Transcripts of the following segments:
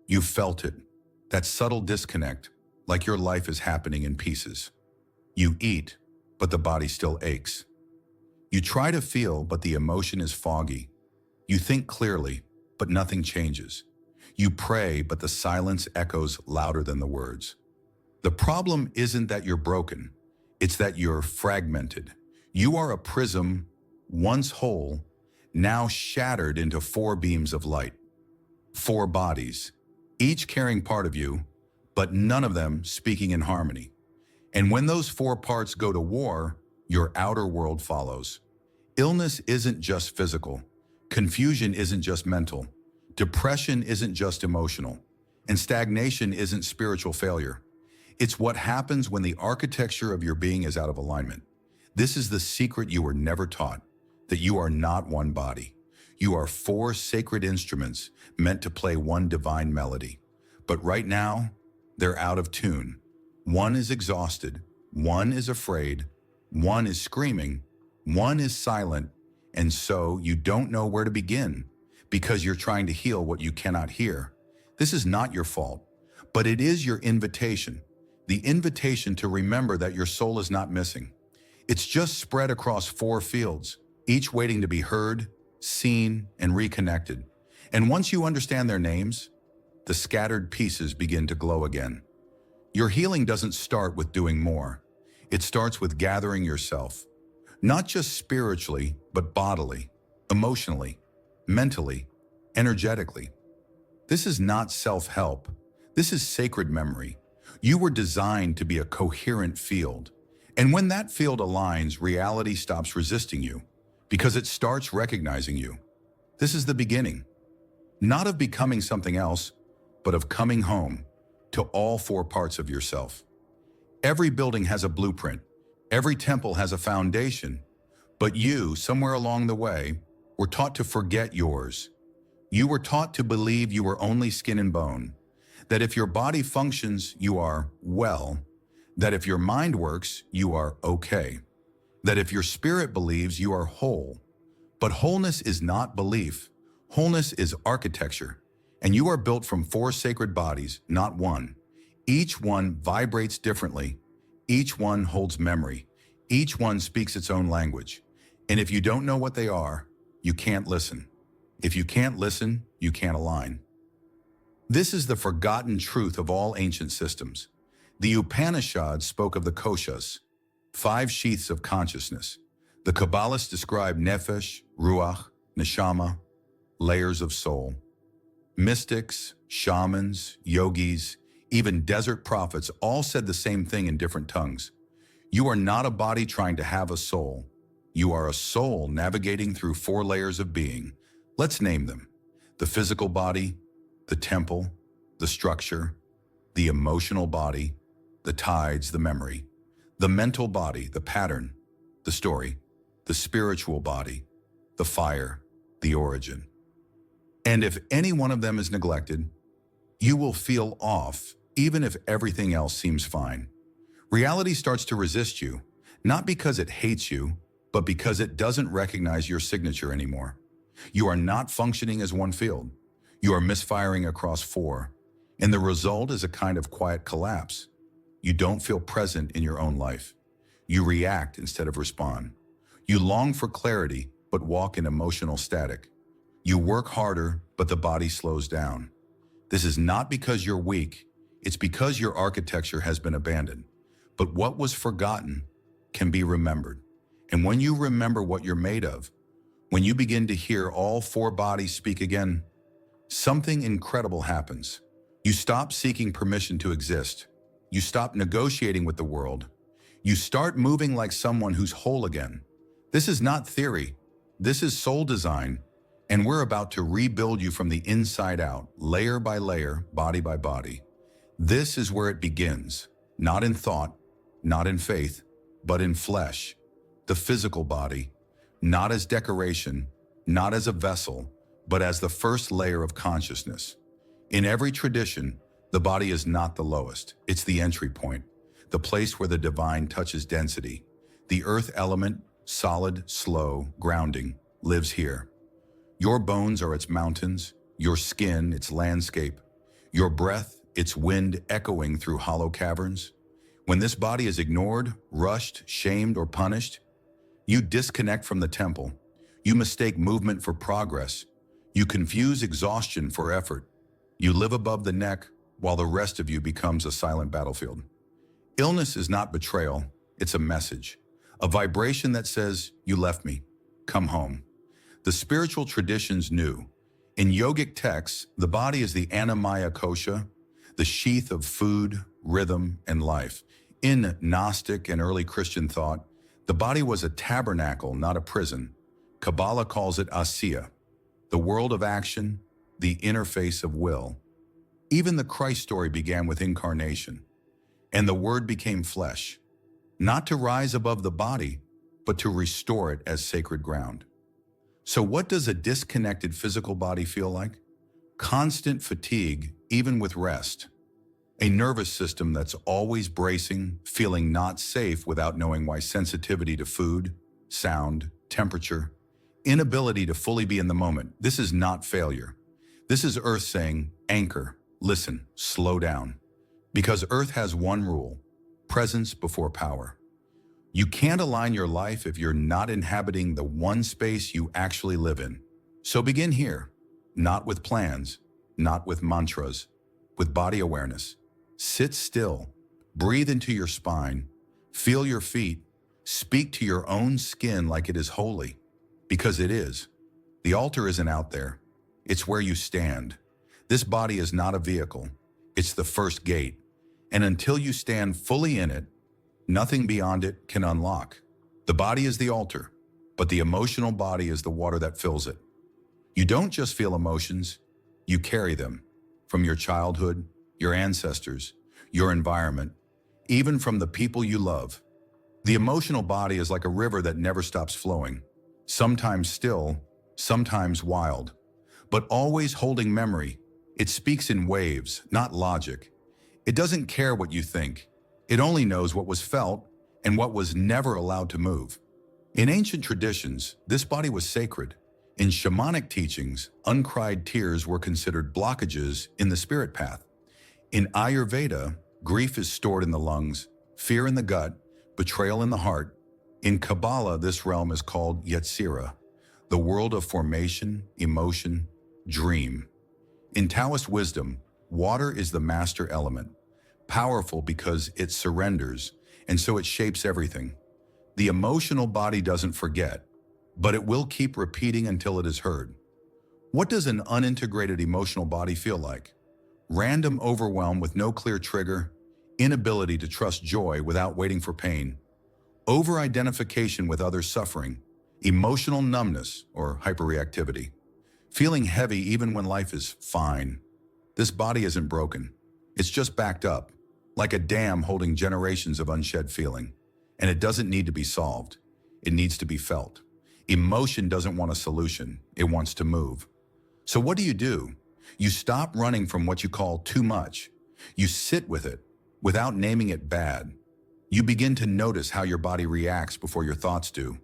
You felt it, that subtle disconnect, like your life is happening in pieces. You eat, but the body still aches. You try to feel, but the emotion is foggy. You think clearly, but nothing changes. You pray, but the silence echoes louder than the words. The problem isn't that you're broken, it's that you're fragmented. You are a prism, once whole, now shattered into four beams of light. Four bodies, each carrying part of you, but none of them speaking in harmony. And when those four parts go to war, your outer world follows. Illness isn't just physical. Confusion isn't just mental. Depression isn't just emotional. And stagnation isn't spiritual failure. It's what happens when the architecture of your being is out of alignment. This is the secret you were never taught, that you are not one body. You are four sacred instruments meant to play one divine melody. But right now, they're out of tune. One is exhausted, one is afraid, one is screaming, one is silent, and so you don't know where to begin because you're trying to heal what you cannot hear. This is not your fault, but it is your invitation. The invitation to remember that your soul is not missing. It's just spread across four fields, each waiting to be heard, seen, and reconnected. And once you understand their names, the scattered pieces begin to glow again. Your healing doesn't start with doing more. It starts with gathering yourself, not just spiritually, but bodily, emotionally, mentally, energetically. This is not self-help. This is sacred memory. You were designed to be a coherent field. And when that field aligns, reality stops resisting you because it starts recognizing you. This is the beginning, not of becoming something else, but of coming home to all four parts of yourself. Every building has a blueprint. Every temple has a foundation. But you, somewhere along the way, were taught to forget yours. You were taught to believe you were only skin and bone, that if your body functions, you are well, that if your mind works, you are okay, that if your spirit believes, you are whole. But wholeness is not belief. Wholeness is architecture, and you are built from four sacred bodies, not one. Each one vibrates differently. Each one holds memory. Each one speaks its own language. And if you don't know what they are, you can't listen. If you can't listen, you can't align. This is the forgotten truth of all ancient systems. The Upanishads spoke of the koshas, 5 sheaths of consciousness. The Kabbalists described nefesh, ruach, neshama, layers of soul. Mystics, shamans, yogis, even desert prophets all said the same thing in different tongues. You are not a body trying to have a soul. You are a soul navigating through 4 layers of being. Let's name them: the physical body, the temple, the structure, the emotional body, the tides, the memory, the mental body, the pattern, the story, the spiritual body, the fire, the origin. And if any one of them is neglected, you will feel off, even if everything else seems fine. Reality starts to resist you, not because it hates you, but because it doesn't recognize your signature anymore. You are not functioning as one field. You are misfiring across 4, and the result is a kind of quiet collapse. You don't feel present in your own life. You react instead of respond. You long for clarity, but walk in emotional static. You work harder, but the body slows down. This is not because you're weak, it's because your architecture has been abandoned. But what was forgotten can be remembered. And when you remember what you're made of, when you begin to hear all 4 bodies speak again, something incredible happens. You stop seeking permission to exist. You stop negotiating with the world. You start moving like someone who's whole again. This is not theory. This is soul design. And we're about to rebuild you from the inside out, layer by layer, body by body. This is where it begins, not in thought, not in faith, but in flesh, the physical body, not as decoration, not as a vessel, but as the first layer of consciousness. In every tradition, the body is not the lowest. It's the entry point, the place where the divine touches density. The earth element, solid, slow, grounding, lives here. Your bones are its mountains, your skin its landscape. Your breath, its wind echoing through hollow caverns. When this body is ignored, rushed, shamed, or punished, you disconnect from the temple. You mistake movement for progress. You confuse exhaustion for effort. You live above the neck while the rest of you becomes a silent battlefield. Illness is not betrayal, it's a message. A vibration that says, you left me, come home. The spiritual traditions knew. In yogic texts, the body is the anamaya kosha, the sheath of food, rhythm, and life. In Gnostic and early Christian thought, the body was a tabernacle, not a prison. Kabbalah calls it asiya, the world of action, the interface of will. Even the Christ story began with incarnation, and the Word became flesh, not to rise above the body, but to restore it as sacred ground. So what does a disconnected physical body feel like? Constant fatigue, even with rest. A nervous system that's always bracing, feeling not safe without knowing why. Sensitivity to food, sound, temperature, inability to fully be in the moment. This is not failure. This is Earth saying, anchor, listen, slow down. Because Earth has one rule, presence before power. You can't align your life if you're not inhabiting the one space you actually live in. So begin here, not with plans, not with mantras, with body awareness. Sit still, breathe into your spine, feel your feet, speak to your own skin like it is holy, because it is. The altar isn't out there, it's where you stand. This body is not a vehicle, it's the first gate. And until you stand fully in it, nothing beyond it can unlock. The body is the altar, but the emotional body is the water that fills it. You don't just feel emotions, you carry them from your childhood, your ancestors, your environment, even from the people you love. The emotional body is like a river that never stops flowing, sometimes still, sometimes wild, but always holding memory. It speaks in waves, not logic. It doesn't care what you think. It only knows what was felt and what was never allowed to move. In ancient traditions, this body was sacred. In shamanic teachings, uncried tears were considered blockages in the spirit path. In Ayurveda, grief is stored in the lungs, fear in the gut, betrayal in the heart. In Kabbalah, this realm is called Yetzirah, the world of formation, emotion, dream. In Taoist wisdom, water is the master element, powerful because it surrenders, and so it shapes everything. The emotional body doesn't forget, but it will keep repeating until it is heard. What does an unintegrated emotional body feel like? Random overwhelm with no clear trigger, inability to trust joy without waiting for pain, over-identification with others' suffering, emotional numbness or hyperreactivity, feeling heavy even when life is fine. This body isn't broken. It's just backed up, like a dam holding generations of unshed feeling. And it doesn't need to be solved. It needs to be felt. Emotion doesn't want a solution. It wants to move. So what do? You stop running from what you call too much. You sit with it without naming it bad. You begin to notice how your body reacts before your thoughts do.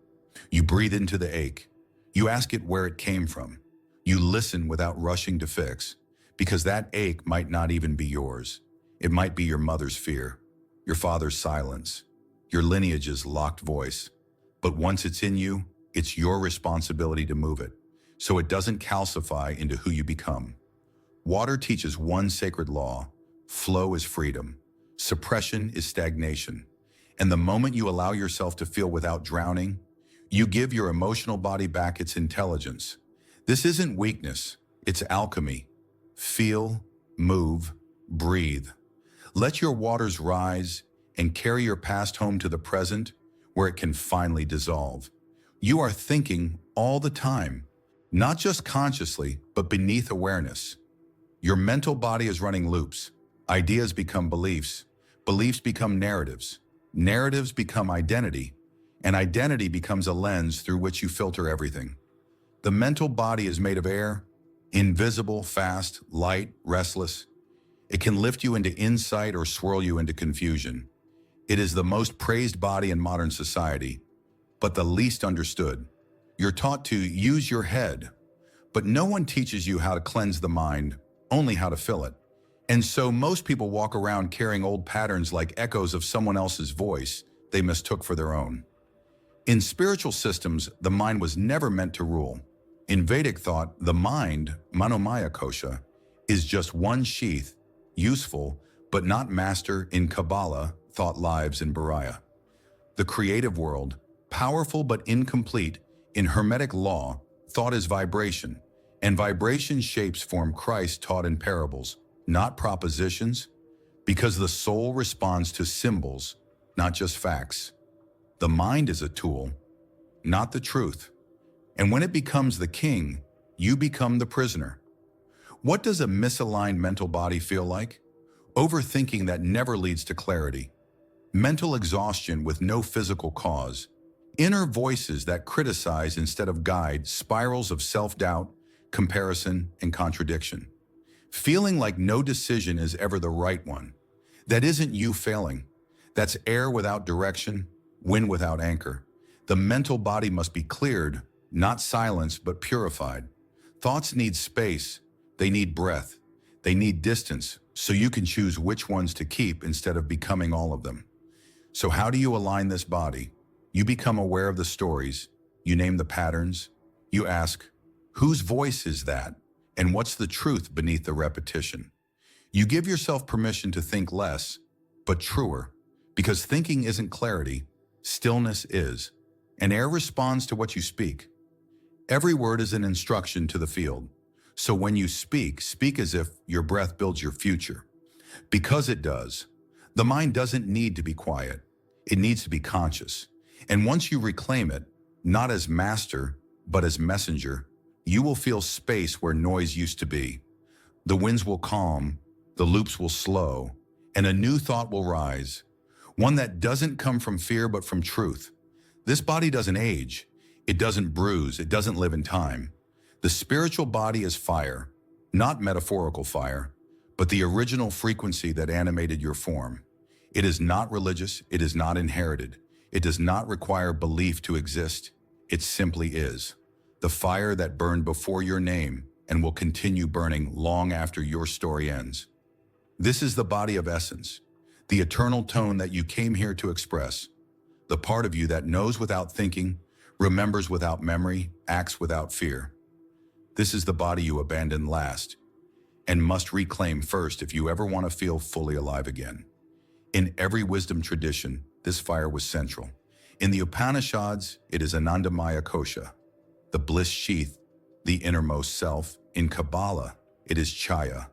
You breathe into the ache. You ask it where it came from. You listen without rushing to fix, because that ache might not even be yours. It might be your mother's fear, your father's silence, your lineage's locked voice. But once it's in you, it's your responsibility to move it, so it doesn't calcify into who you become. Water teaches one sacred law: flow is freedom, suppression is stagnation. And the moment you allow yourself to feel without drowning, you give your emotional body back its intelligence. This isn't weakness, it's alchemy. Feel, move, breathe. Let your waters rise and carry your past home to the present, where it can finally dissolve. You are thinking all the time, not just consciously, but beneath awareness. Your mental body is running loops. Ideas become beliefs. Beliefs become narratives. Narratives become identity. And identity becomes a lens through which you filter everything. The mental body is made of air, invisible, fast, light, restless. It can lift you into insight or swirl you into confusion. It is the most praised body in modern society, but the least understood. You're taught to use your head, but no one teaches you how to cleanse the mind, only how to fill it. And so most people walk around carrying old patterns like echoes of someone else's voice they mistook for their own. In spiritual systems, the mind was never meant to rule. In Vedic thought, the mind, manomaya kosha, is just one sheath, useful but not master. In Kabbalah, thought lives in Bariah. The creative world, powerful but incomplete. In Hermetic Law, thought is vibration, and vibration shapes form. Christ taught in parables, not propositions, because the soul responds to symbols, not just facts. The mind is a tool, not the truth. And when it becomes the king, you become the prisoner. What does a misaligned mental body feel like? Overthinking that never leads to clarity. Mental exhaustion with no physical cause. Inner voices that criticize instead of guide. Spirals of self-doubt, comparison, and contradiction. Feeling like no decision is ever the right one. That isn't you failing. That's air without direction, wind without anchor. The mental body must be cleared, not silenced, but purified. Thoughts need space, they need breath, they need distance, so you can choose which ones to keep instead of becoming all of them. So how do you align this body? You become aware of the stories, you name the patterns, you ask, whose voice is that? And what's the truth beneath the repetition? You give yourself permission to think less, but truer, because thinking isn't clarity, stillness is. And air responds to what you speak. Every word is an instruction to the field. So when you speak, speak as if your breath builds your future. Because it does. The mind doesn't need to be quiet. It needs to be conscious. And once you reclaim it, not as master, but as messenger, you will feel space where noise used to be. The winds will calm, the loops will slow, and a new thought will rise. One that doesn't come from fear, but from truth. This body doesn't age. It doesn't bruise. It doesn't live in time. The spiritual body is fire, not metaphorical fire, but the original frequency that animated your form. It is not religious. It is not inherited. It does not require belief to exist. It simply is. The fire that burned before your name and will continue burning long after your story ends. This is the body of essence, the eternal tone that you came here to express, the part of you that knows without thinking, remembers without memory, acts without fear. This is the body you abandoned last and must reclaim first if you ever want to feel fully alive again. In every wisdom tradition, this fire was central. In the Upanishads, it is Anandamaya Kosha, the bliss sheath, the innermost self. In Kabbalah, it is Chaya,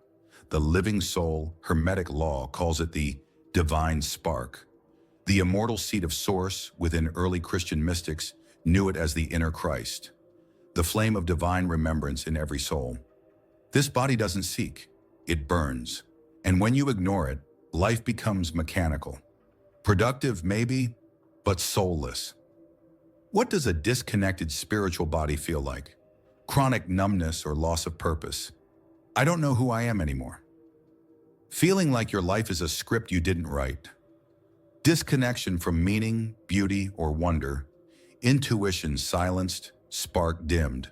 the living soul. Hermetic Law calls it the divine spark. The immortal seat of source within early Christian mystics knew it as the inner Christ, the flame of divine remembrance in every soul. This body doesn't seek, it burns. And when you ignore it, life becomes mechanical. Productive maybe, but soulless. What does a disconnected spiritual body feel like? Chronic numbness or loss of purpose. I don't know who I am anymore. Feeling like your life is a script you didn't write. Disconnection from meaning, beauty, or wonder. Intuition silenced, spark dimmed.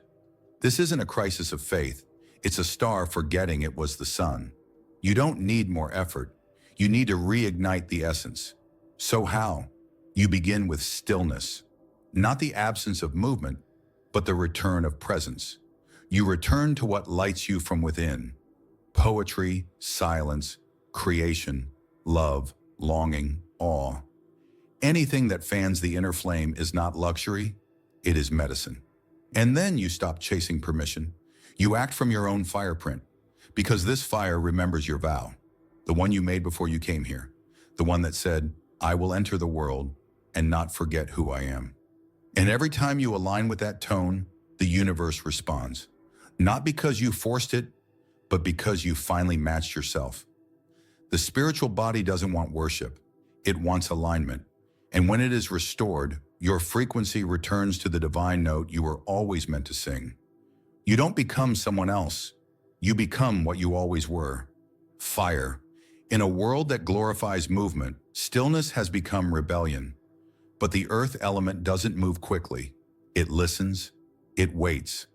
This isn't a crisis of faith. It's a star forgetting it was the sun. You don't need more effort. You need to reignite the essence. So how? You begin with stillness. Not the absence of movement, but the return of presence. You return to what lights you from within. Poetry, silence, creation, love, longing, awe. Anything that fans the inner flame is not luxury, it is medicine. And then you stop chasing permission. You act from your own fireprint, because this fire remembers your vow, the one you made before you came here, the one that said, I will enter the world and not forget who I am. And every time you align with that tone, the universe responds. Not because you forced it, but because you finally matched yourself. The spiritual body doesn't want worship. It wants alignment. And when it is restored, your frequency returns to the divine note you were always meant to sing. You don't become someone else. You become what you always were. Fire. In a world that glorifies movement, stillness has become rebellion. But the earth element doesn't move quickly. It listens, it waits,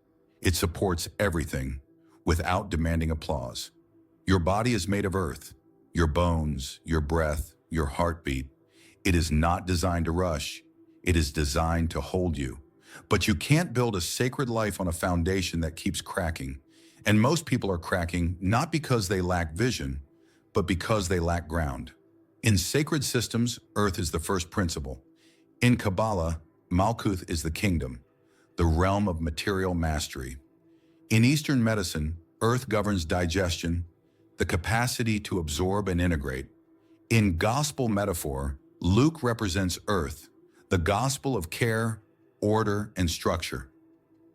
it supports everything without demanding applause. Your body is made of earth, your bones, your breath, your heartbeat. It is not designed to rush. It is designed to hold you. But you can't build a sacred life on a foundation that keeps cracking. And most people are cracking not because they lack vision, but because they lack ground. In sacred systems, earth is the first principle. In Kabbalah, Malkuth is the kingdom, the realm of material mastery. In Eastern medicine, earth governs digestion, the capacity to absorb and integrate. In gospel metaphor, Luke represents earth, the gospel of care, order, and structure.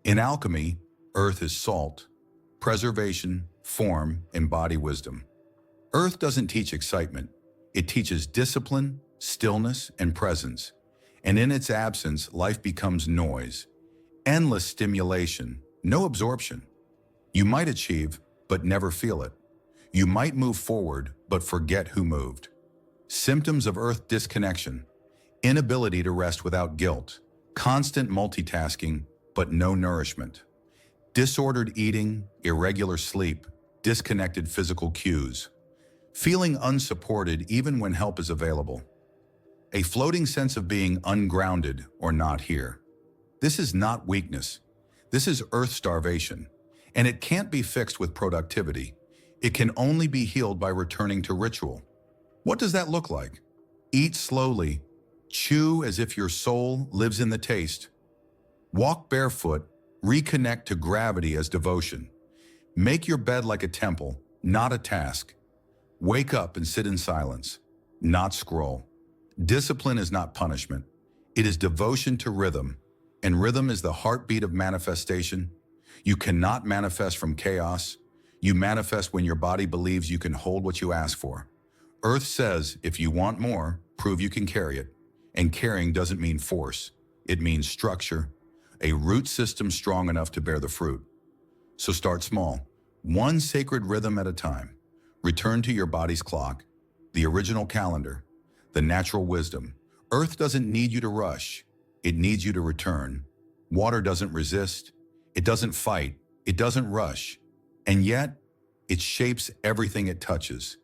In alchemy, earth is salt, preservation, form, and body wisdom. Earth doesn't teach excitement. It teaches discipline, stillness, and presence. And in its absence, life becomes noise, endless stimulation, no absorption. You might achieve, but never feel it. You might move forward, but forget who moved. Symptoms of earth disconnection: inability to rest without guilt, constant multitasking, but no nourishment, disordered eating, irregular sleep, disconnected physical cues, feeling unsupported even when help is available, a floating sense of being ungrounded or not here. This is not weakness. This is earth starvation, and it can't be fixed with productivity. It can only be healed by returning to ritual. What does that look like? Eat slowly. Chew as if your soul lives in the taste. Walk barefoot. Reconnect to gravity as devotion. Make your bed like a temple, not a task. Wake up and sit in silence, not scroll. Discipline is not punishment. It is devotion to rhythm, and rhythm is the heartbeat of manifestation. You cannot manifest from chaos. You manifest when your body believes you can hold what you ask for. Earth says, if you want more, prove you can carry it. And carrying doesn't mean force. It means structure, a root system strong enough to bear the fruit. So start small, one sacred rhythm at a time. Return to your body's clock, the original calendar, the natural wisdom. Earth doesn't need you to rush. It needs you to return. Water doesn't resist. It doesn't fight. It doesn't rush. And yet, it shapes everything it touches.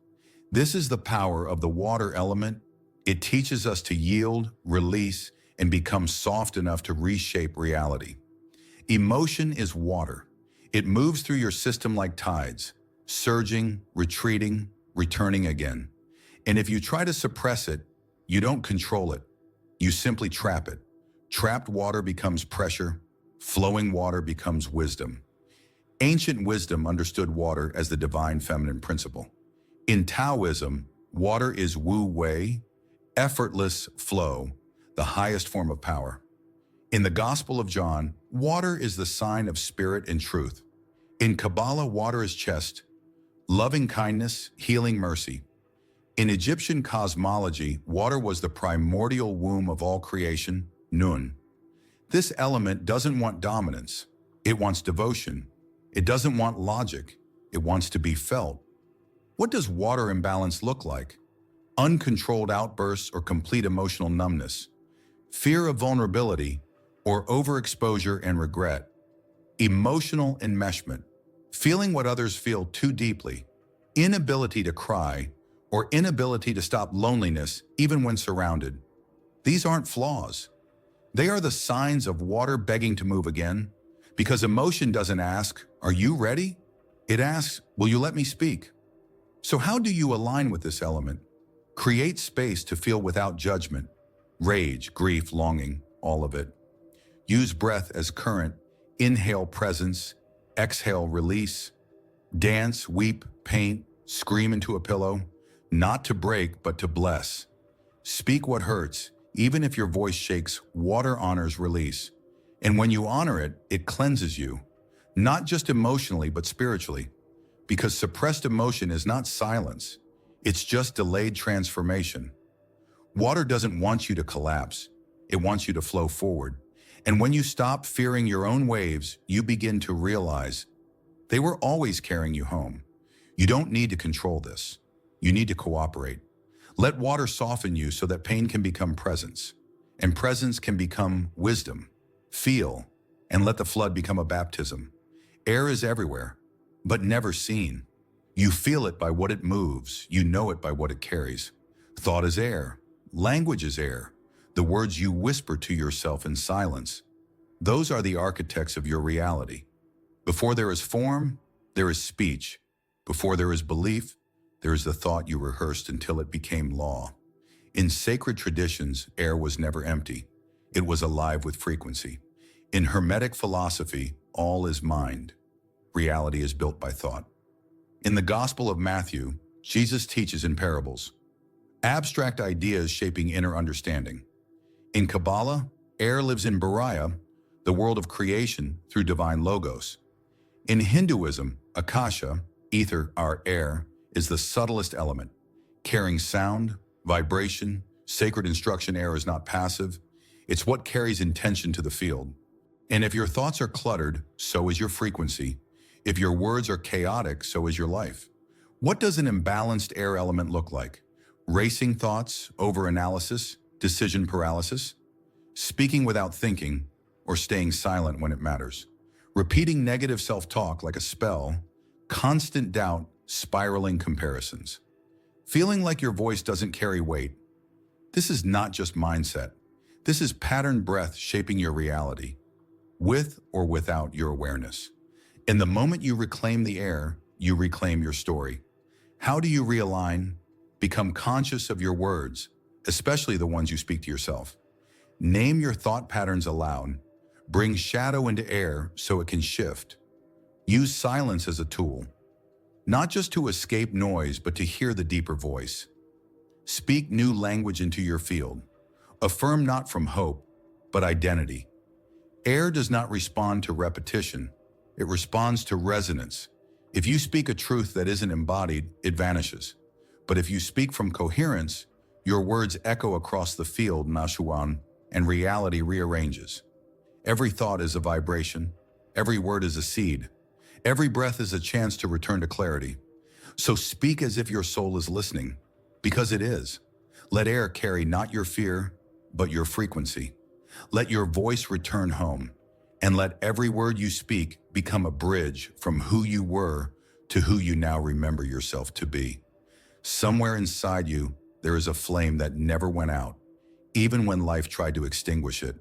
This is the power of the water element. It teaches us to yield, release, and become soft enough to reshape reality. Emotion is water. It moves through your system like tides, surging, retreating, returning again. And if you try to suppress it, you don't control it. You simply trap it. Trapped water becomes pressure. Flowing water becomes wisdom. Ancient wisdom understood water as the divine feminine principle. In Taoism, water is wu wei, effortless flow, the highest form of power. In the Gospel of John, water is the sign of spirit and truth. In Kabbalah, water is chest, loving kindness, healing mercy. In Egyptian cosmology, water was the primordial womb of all creation, Nun. This element doesn't want dominance. It wants devotion. It doesn't want logic. It wants to be felt. What does water imbalance look like? Uncontrolled outbursts or complete emotional numbness, fear of vulnerability, or overexposure and regret. Emotional enmeshment, feeling what others feel too deeply, inability to cry, or inability to stop loneliness even when surrounded. These aren't flaws. They are the signs of water begging to move again, because emotion doesn't ask, "Are you ready?" It asks, "Will you let me speak?" So how do you align with this element? Create space to feel without judgment. Rage, grief, longing, all of it. Use breath as current. Inhale presence, exhale release. Dance, weep, paint, scream into a pillow. Not to break, but to bless. Speak what hurts, even if your voice shakes. Water honors release. And when you honor it, it cleanses you. Not just emotionally, but spiritually. Because suppressed emotion is not silence. It's just delayed transformation. Water doesn't want you to collapse. It wants you to flow forward. And when you stop fearing your own waves, you begin to realize they were always carrying you home. You don't need to control this. You need to cooperate. Let water soften you so that pain can become presence, and presence can become wisdom. Feel, and let the flood become a baptism. Air is everywhere, but never seen. You feel it by what it moves. You know it by what it carries. Thought is air. Language is air. The words you whisper to yourself in silence. Those are the architects of your reality. Before there is form, there is speech. Before there is belief, there is the thought you rehearsed until it became law. In sacred traditions, air was never empty. It was alive with frequency. In Hermetic philosophy, all is mind. Reality is built by thought. In the Gospel of Matthew, Jesus teaches in parables, abstract ideas shaping inner understanding. In Kabbalah, air lives in Bariah, the world of creation through divine logos. In Hinduism, Akasha, ether, our air, is the subtlest element, carrying sound, vibration, sacred instruction. Air is not passive. It's what carries intention to the field. And if your thoughts are cluttered, so is your frequency. If your words are chaotic, so is your life. What does an imbalanced air element look like? Racing thoughts, overanalysis, decision paralysis, speaking without thinking, or staying silent when it matters. Repeating negative self-talk like a spell, constant doubt, spiraling comparisons. Feeling like your voice doesn't carry weight. This is not just mindset. This is pattern breath shaping your reality, with or without your awareness. In the moment you reclaim the air, you reclaim your story. How do you realign? Become conscious of your words, especially the ones you speak to yourself. Name your thought patterns aloud. Bring shadow into air so it can shift. Use silence as a tool, not just to escape noise, but to hear the deeper voice. Speak new language into your field. Affirm not from hope, but identity. Air does not respond to repetition. It responds to resonance. If you speak a truth that isn't embodied, it vanishes. But if you speak from coherence, your words echo across the field, Nashuan, and reality rearranges. Every thought is a vibration. Every word is a seed. Every breath is a chance to return to clarity. So speak as if your soul is listening, because it is. Let air carry not your fear, but your frequency. Let your voice return home, and let every word you speak become a bridge from who you were to who you now remember yourself to be. Somewhere inside you, there is a flame that never went out, even when life tried to extinguish it.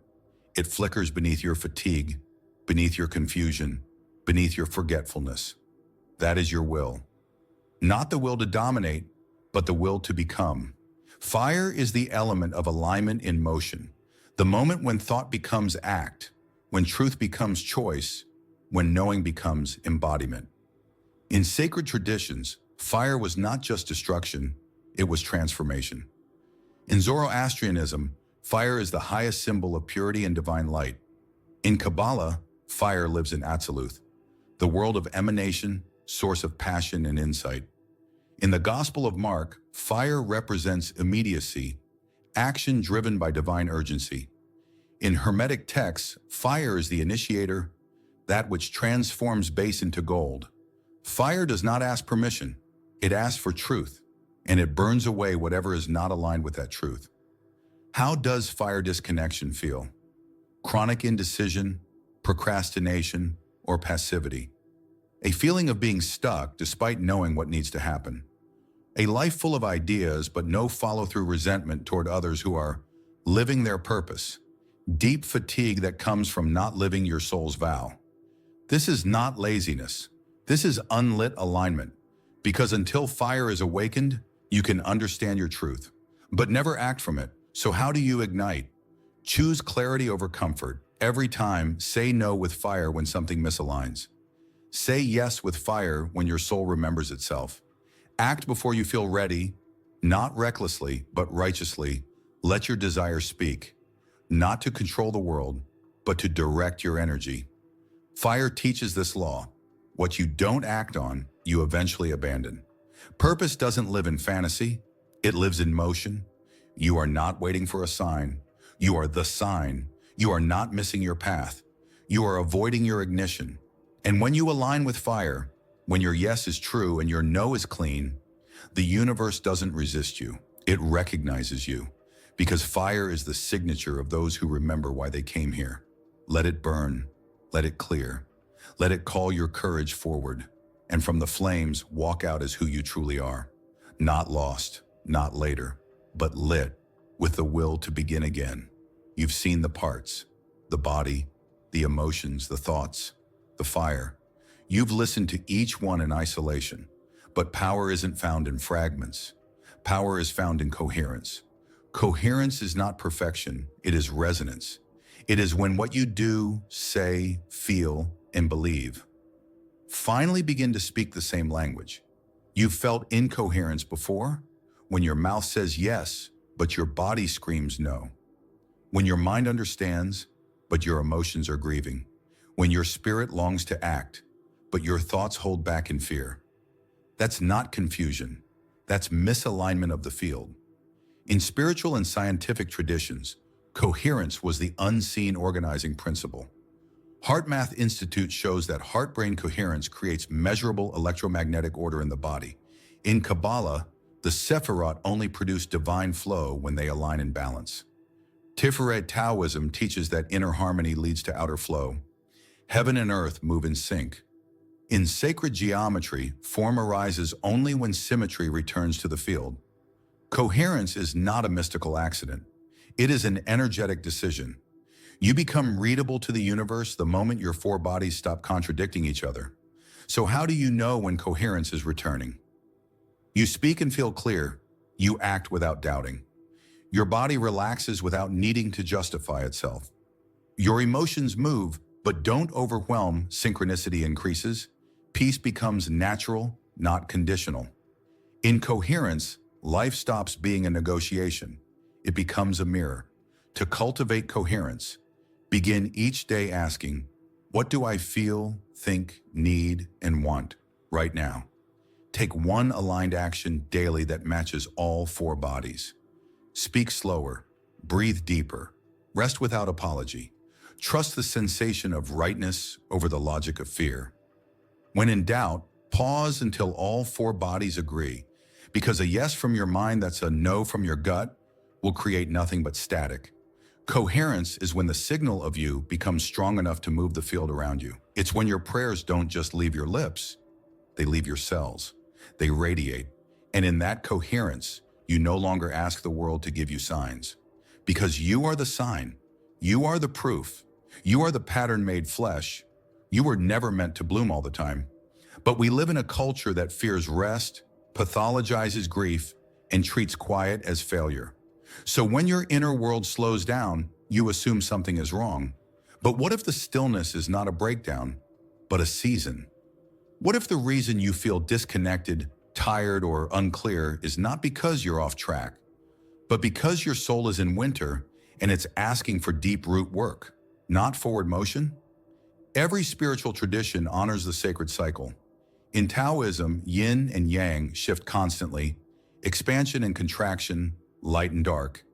It flickers beneath your fatigue, beneath your confusion, beneath your forgetfulness. That is your will. Not the will to dominate, but the will to become. Fire is the element of alignment in motion. The moment when thought becomes act, when truth becomes choice, when knowing becomes embodiment. In sacred traditions, fire was not just destruction, it was transformation. In Zoroastrianism, fire is the highest symbol of purity and divine light. In Kabbalah, fire lives in Atziluth, the world of emanation, source of passion and insight. In the Gospel of Mark, fire represents immediacy, action driven by divine urgency. In Hermetic texts, fire is the initiator, that which transforms base into gold. Fire does not ask permission, it asks for truth, and it burns away whatever is not aligned with that truth. How does fire disconnection feel? Chronic indecision, procrastination, or passivity. A feeling of being stuck despite knowing what needs to happen. A life full of ideas but no follow-through, resentment toward others who are living their purpose. Deep fatigue that comes from not living your soul's vow. This is not laziness. This is unlit alignment. Because until fire is awakened, you can understand your truth, but never act from it. So how do you ignite? Choose clarity over comfort. Every time, say no with fire when something misaligns. Say yes with fire when your soul remembers itself. Act before you feel ready, not recklessly, but righteously. Let your desire speak, not to control the world, but to direct your energy. Fire teaches this law. What you don't act on, you eventually abandon. Purpose doesn't live in fantasy, it lives in motion. You are not waiting for a sign. You are the sign. You are not missing your path. You are avoiding your ignition. And when you align with fire, when your yes is true and your no is clean, the universe doesn't resist you. It recognizes you. Because fire is the signature of those who remember why they came here. Let it burn. Let it clear. Let it call your courage forward. and from the flames, walk out as who you truly are. Not lost, not later, but lit, with the will to begin again. You've seen the parts, the body, the emotions, the thoughts, the fire. You've listened to each one in isolation, but power isn't found in fragments. Power is found in coherence. Coherence is not perfection, it is resonance. It is when what you do, say, feel, and believe finally begin to speak the same language. You've felt incoherence before, when your mouth says yes, but your body screams no. When your mind understands, but your emotions are grieving. When your spirit longs to act, but your thoughts hold back in fear. That's not confusion. That's misalignment of the field. In spiritual and scientific traditions, coherence was the unseen organizing principle. HeartMath Institute shows that heart-brain coherence creates measurable electromagnetic order in the body. In Kabbalah, the Sephirot only produce divine flow when they align in balance. Tiferet Taoism teaches that inner harmony leads to outer flow. Heaven and earth move in sync. In sacred geometry, form arises only when symmetry returns to the field. Coherence is not a mystical accident. It is an energetic decision. You become readable to the universe the moment your four bodies stop contradicting each other. So how do you know when coherence is returning? You speak and feel clear. You act without doubting. Your body relaxes without needing to justify itself. Your emotions move, but don't overwhelm. Synchronicity increases. Peace becomes natural, not conditional. In coherence, life stops being a negotiation. It becomes a mirror. To cultivate coherence, begin each day asking, what do I feel, think, need, and want right now? Take one aligned action daily that matches all four bodies. Speak slower, breathe deeper, rest without apology. Trust the sensation of rightness over the logic of fear. When in doubt, pause until all four bodies agree, because a yes from your mind that's a no from your gut will create nothing but static. Coherence is when the signal of you becomes strong enough to move the field around you. It's when your prayers don't just leave your lips, they leave your cells. They radiate. And in that coherence, you no longer ask the world to give you signs. Because you are the sign. You are the proof. You are the pattern made flesh. You were never meant to bloom all the time. But we live in a culture that fears rest, pathologizes grief, and treats quiet as failure. So when your inner world slows down, you assume something is wrong. But what if the stillness is not a breakdown, but a season? What if the reason you feel disconnected, tired, or unclear is not because you're off track, but because your soul is in winter and it's asking for deep root work, not forward motion? Every spiritual tradition honors the sacred cycle. In Taoism, yin and yang shift constantly, expansion and contraction, light and dark.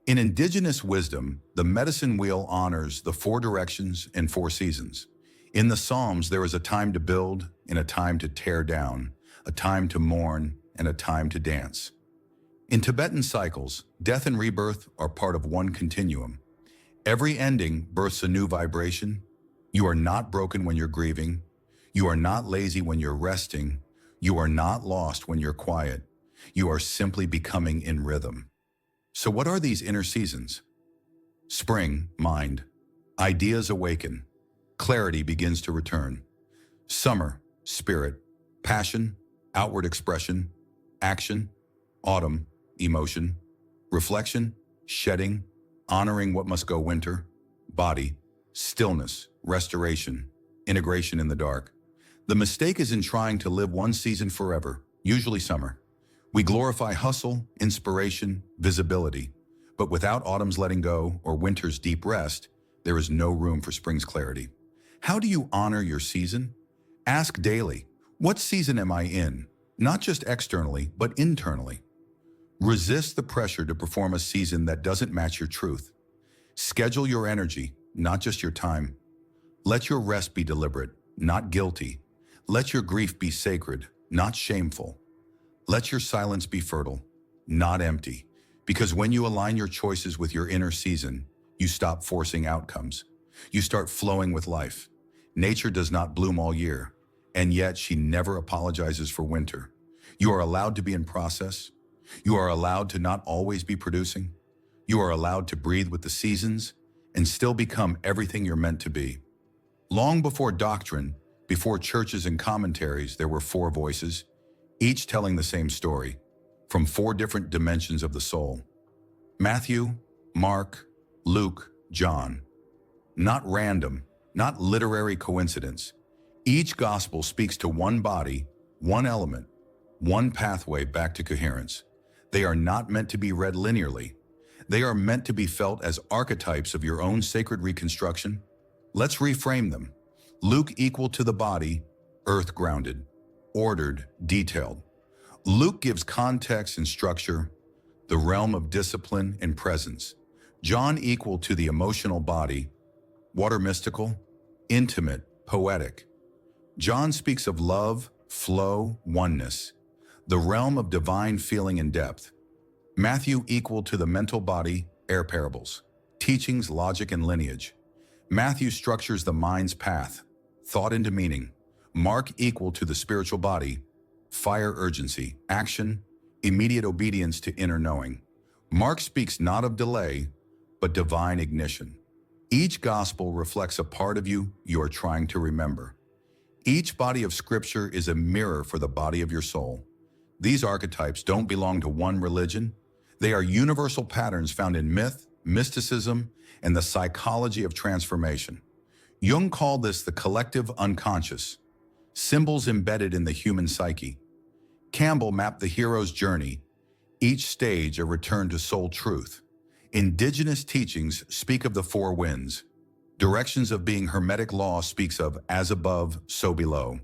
In indigenous wisdom, the medicine wheel honors the four directions and four seasons. In the Psalms, there is a time to build and a time to tear down, a time to mourn and a time to dance. In Tibetan cycles, death and rebirth are part of one continuum. Every ending births a new vibration. You are not broken when you're grieving. You are not lazy when you're resting. You are not lost when you're quiet. You are simply becoming in rhythm. So what are these inner seasons? Spring, mind. Ideas awaken. Clarity begins to return. Summer, spirit. Passion, outward expression. Action, autumn, emotion. Reflection, shedding, honoring what must go winter. Body, stillness, restoration, integration in the dark. The mistake is in trying to live one season forever, usually summer. We glorify hustle, inspiration, visibility, but without autumn's letting go or winter's deep rest, there is no room for spring's clarity. How do you honor your season? Ask daily, what season am I in? Not just externally, but internally. Resist the pressure to perform a season that doesn't match your truth. Schedule your energy, not just your time. Let your rest be deliberate, not guilty. Let your grief be sacred, not shameful. Let your silence be fertile, not empty. Because when you align your choices with your inner season, you stop forcing outcomes. You start flowing with life. Nature does not bloom all year. and yet she never apologizes for winter. You are allowed to be in process. You are allowed to not always be producing. You are allowed to breathe with the seasons and still become everything you're meant to be. Long before doctrine, before churches and commentaries, there were four voices, each telling the same story, from four different dimensions of the soul. Matthew, Mark, Luke, John. Not random, not literary coincidence. Each gospel speaks to one body, one element, one pathway back to coherence. They are not meant to be read linearly. They are meant to be felt as archetypes of your own sacred reconstruction. Let's reframe them. Luke equal to the body, earth grounded, ordered, detailed. Luke gives context and structure, the realm of discipline and presence. John equal to the emotional body, water mystical, intimate, poetic. John speaks of love, flow, oneness, the realm of divine feeling and depth. Matthew equal to the mental body, air parables, teachings, logic, and lineage. Matthew structures the mind's path, thought into meaning. Mark equal to the spiritual body, fire, urgency, action, immediate obedience to inner knowing. Mark speaks not of delay, but divine ignition. Each gospel reflects a part of you are trying to remember. Each body of scripture is a mirror for the body of your soul. These archetypes don't belong to one religion. They are universal patterns found in myth, mysticism, and the psychology of transformation. Jung called this the collective unconscious, symbols embedded in the human psyche. Campbell mapped the hero's journey, each stage a return to soul truth. Indigenous teachings speak of the four winds. Directions of being Hermetic Law speaks of as above, so below.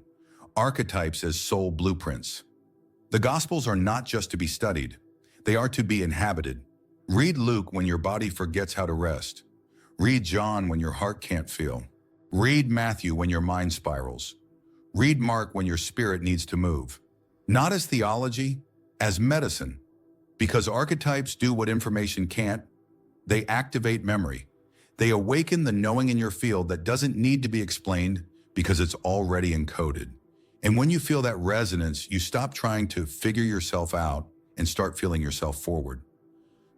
Archetypes as soul blueprints. The Gospels are not just to be studied. They are to be inhabited. Read Luke when your body forgets how to rest. Read John when your heart can't feel. Read Matthew when your mind spirals. Read Mark when your spirit needs to move. Not as theology, as medicine. Because archetypes do what information can't. They activate memory. They awaken the knowing in your field that doesn't need to be explained because it's already encoded. And when you feel that resonance, you stop trying to figure yourself out and start feeling yourself forward.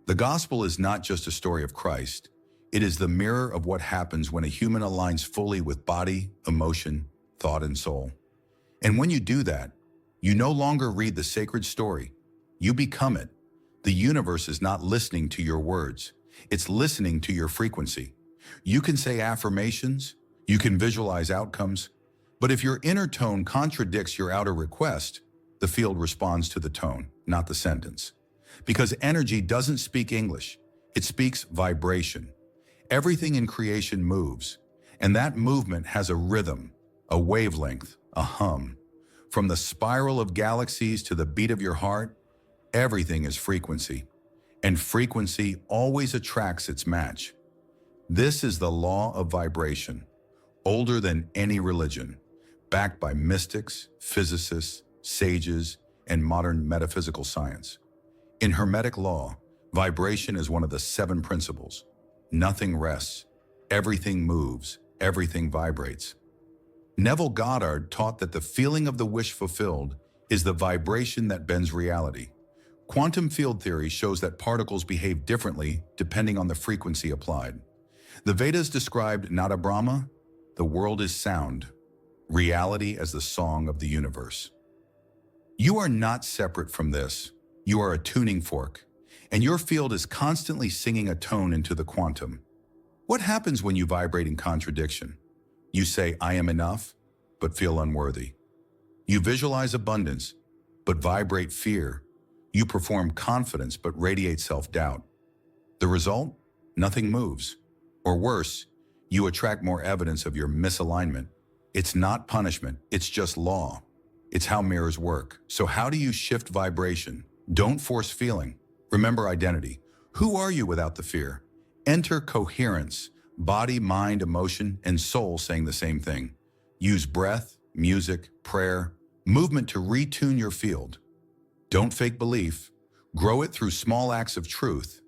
The gospel is not just a story of Christ. It is the mirror of what happens when a human aligns fully with body, emotion, thought, and soul. And when you do that, you no longer read the sacred story. You become it. The universe is not listening to your words. It's listening to your frequency. You can say affirmations. You can visualize outcomes. But if your inner tone contradicts your outer request, the field responds to the tone, not the sentence. Because energy doesn't speak English. It speaks vibration. Everything in creation moves, and that movement has a rhythm, a wavelength, a hum. From the spiral of galaxies to the beat of your heart, everything is frequency, and frequency always attracts its match. This is the law of vibration, older than any religion, backed by mystics, physicists, sages, and modern metaphysical science. In Hermetic Law, vibration is one of the 7 principles. Nothing rests, everything moves, everything vibrates. Neville Goddard taught that the feeling of the wish fulfilled is the vibration that bends reality. Quantum field theory shows that particles behave differently depending on the frequency applied. The Vedas described Nada Brahma, the world is sound, reality as the song of the universe. You are not separate from this. You are a tuning fork, and your field is constantly singing a tone into the quantum. What happens when you vibrate in contradiction? You say, I am enough, but feel unworthy. You visualize abundance, but vibrate fear. You perform confidence, but radiate self-doubt. The result? Nothing moves. Or worse, you attract more evidence of your misalignment. It's not punishment, it's just law. It's how mirrors work. So how do you shift vibration? Don't force feeling. Remember identity. Who are you without the fear? Enter coherence, body, mind, emotion, and soul saying the same thing. Use breath, music, prayer, movement to retune your field. Don't fake belief. Grow it through small acts of truth.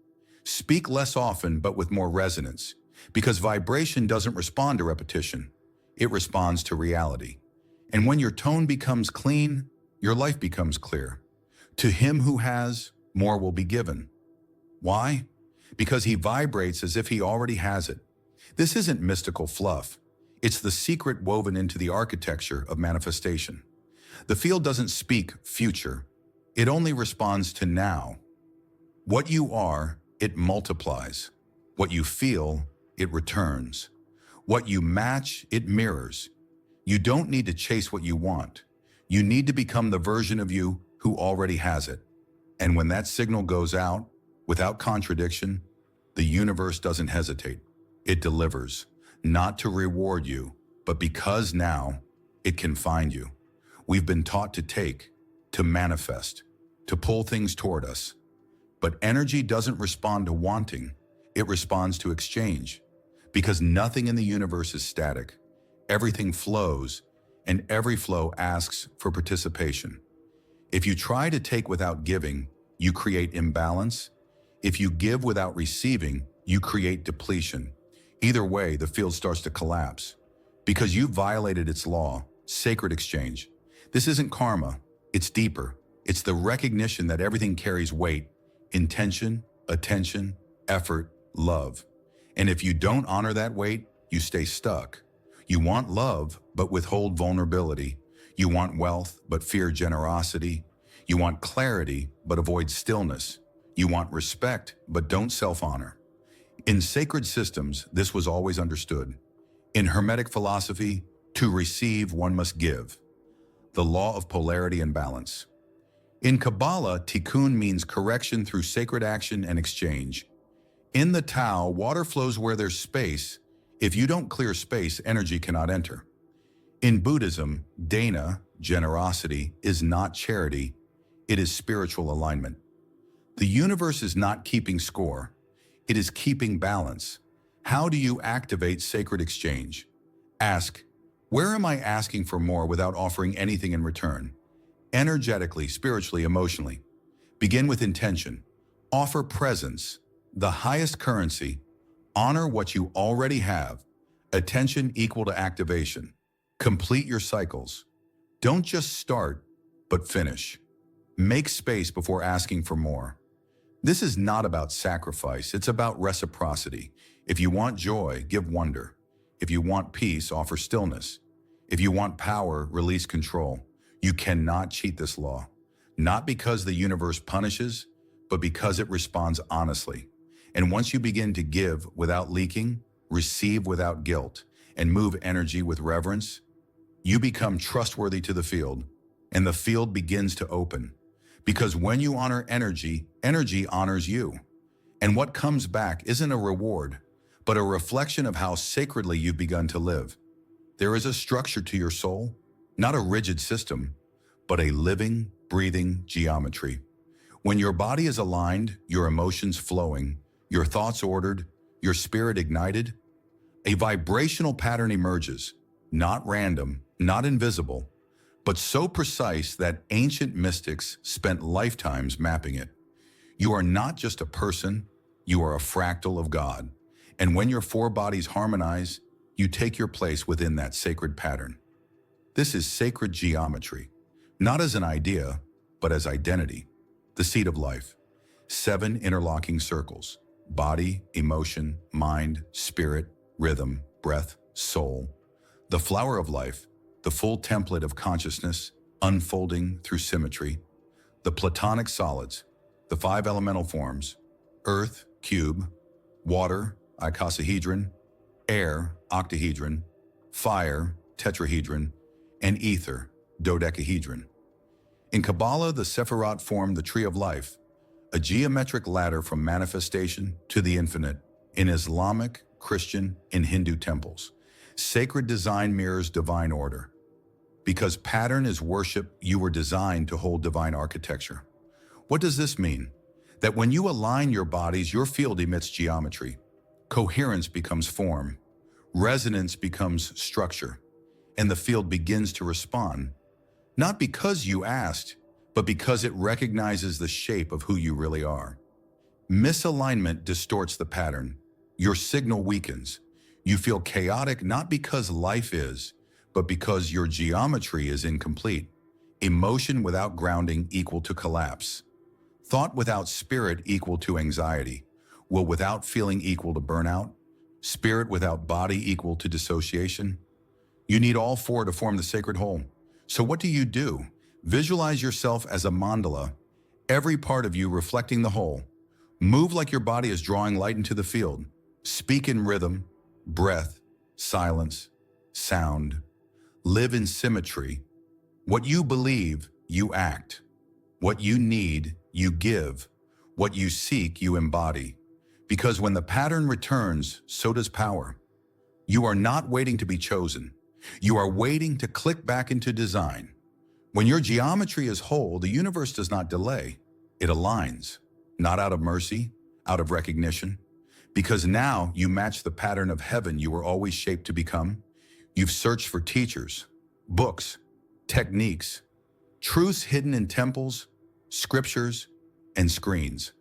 Speak less often, but with more resonance, because vibration doesn't respond to repetition. It responds to reality. And when your tone becomes clean, your life becomes clear. To him who has, more will be given. Why? Because he vibrates as if he already has it. This isn't mystical fluff. It's the secret woven into the architecture of manifestation. The field doesn't speak future. It only responds to now. What you are, it multiplies. What you feel, it returns. What you match, it mirrors. You don't need to chase what you want. You need to become the version of you who already has it. And when that signal goes out, without contradiction, the universe doesn't hesitate. It delivers, not to reward you, but because now it can find you. We've been taught to take, to manifest, to pull things toward us. But energy doesn't respond to wanting, it responds to exchange. Because nothing in the universe is static. Everything flows, and every flow asks for participation. If you try to take without giving, you create imbalance. If you give without receiving, you create depletion. Either way, the field starts to collapse. Because you violated its law, sacred exchange. This isn't karma, it's deeper. It's the recognition that everything carries weight, intention, attention, effort, love. And if you don't honor that weight, you stay stuck. You want love, but withhold vulnerability. You want wealth, but fear generosity. You want clarity, but avoid stillness. You want respect, but don't self-honor. In sacred systems, this was always understood. In Hermetic philosophy, to receive, one must give. The law of polarity and balance. In Kabbalah, tikkun means correction through sacred action and exchange. In the Tao, water flows where there's space. If you don't clear space, energy cannot enter. In Buddhism, dana, generosity, is not charity, it is spiritual alignment. The universe is not keeping score, it is keeping balance. How do you activate sacred exchange? Ask, where am I asking for more without offering anything in return? Energetically, spiritually, emotionally. Begin with intention. Offer presence, the highest currency. Honor what you already have. Attention equal to activation. Complete your cycles. Don't just start, but finish. Make space before asking for more. This is not about sacrifice, it's about reciprocity. If you want joy, give wonder. If you want peace, offer stillness. If you want power, release control. You cannot cheat this law. Not because the universe punishes, but because it responds honestly. And once you begin to give without leaking, receive without guilt, and move energy with reverence, you become trustworthy to the field, and the field begins to open. Because when you honor energy, energy honors you. And what comes back isn't a reward, but a reflection of how sacredly you've begun to live. There is a structure to your soul, not a rigid system, but a living, breathing geometry. When your body is aligned, your emotions flowing, your thoughts ordered, your spirit ignited, a vibrational pattern emerges, not random, not invisible, but so precise that ancient mystics spent lifetimes mapping it. You are not just a person, you are a fractal of God. And when your four bodies harmonize, you take your place within that sacred pattern. This is sacred geometry, not as an idea, but as identity, the seat of life. 7 interlocking circles: body, emotion, mind, spirit, rhythm, breath, soul. The flower of life, the full template of consciousness, unfolding through symmetry. The Platonic solids, the 5 elemental forms: earth, cube; water, icosahedron; air, octahedron; fire, tetrahedron; and ether, dodecahedron. In Kabbalah, the Sephirot form the tree of life, a geometric ladder from manifestation to the infinite. In Islamic, Christian, and Hindu temples, sacred design mirrors divine order. Because pattern is worship, you were designed to hold divine architecture. What does this mean? That when you align your bodies, your field emits geometry. Coherence becomes form. Resonance becomes structure. And the field begins to respond. Not because you asked, but because it recognizes the shape of who you really are. Misalignment distorts the pattern. Your signal weakens. You feel chaotic not because life is, but because your geometry is incomplete. Emotion without grounding equal to collapse. Thought without spirit equal to anxiety. Will without feeling equal to burnout. Spirit without body equal to dissociation. You need all four to form the sacred whole. So what do? Visualize yourself as a mandala, every part of you reflecting the whole. Move like your body is drawing light into the field. Speak in rhythm, breath, silence, sound. Live in symmetry. What you believe, you act. What you need, you give. What you seek, you embody. Because when the pattern returns, so does power. You are not waiting to be chosen. You are waiting to click back into design. When your geometry is whole, the universe does not delay. It aligns, not out of mercy, out of recognition. Because now you match the pattern of heaven you were always shaped to become. You've searched for teachers, books, techniques, truths hidden in temples, scriptures, and screens.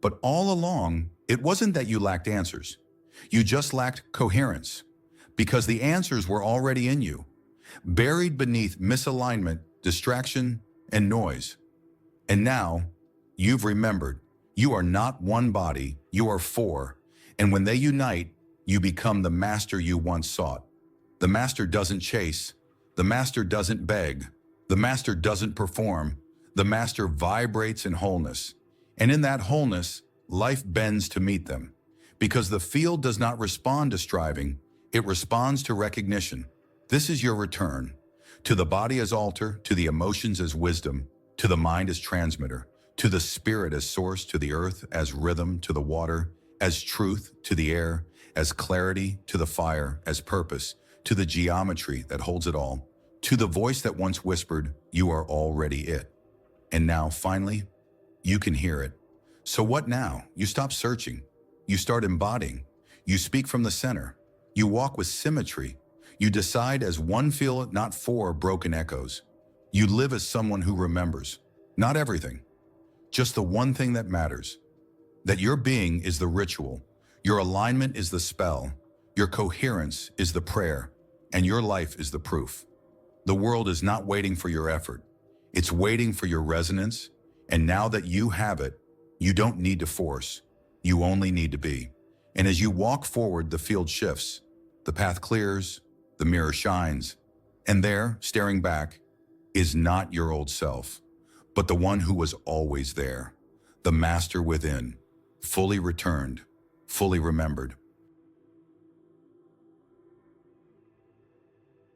But all along, it wasn't that you lacked answers. You just lacked coherence, because the answers were already in you, buried beneath misalignment, distraction, and noise. And now, you've remembered, you are not one body, you are four, and when they unite, you become the master you once sought. The master doesn't chase, the master doesn't beg, the master doesn't perform, the master vibrates in wholeness. And in that wholeness, life bends to meet them. Because the field does not respond to striving, it responds to recognition. This is your return. To the body as altar, to the emotions as wisdom, to the mind as transmitter, to the spirit as source, to the earth as rhythm, to the water as truth, to the air as clarity, to the fire as purpose, to the geometry that holds it all, to the voice that once whispered, "You are already it." And now, finally, you can hear it. So what now? You stop searching. You start embodying. You speak from the center. You walk with symmetry. You decide as one field, not four broken echoes. You live as someone who remembers, not everything, just the one thing that matters. That your being is the ritual, your alignment is the spell, your coherence is the prayer, and your life is the proof. The world is not waiting for your effort. It's waiting for your resonance, and now that you have it, you don't need to force. You only need to be. And as you walk forward, the field shifts, the path clears, the mirror shines, and there, staring back, is not your old self, but the one who was always there, the master within, fully returned, fully remembered.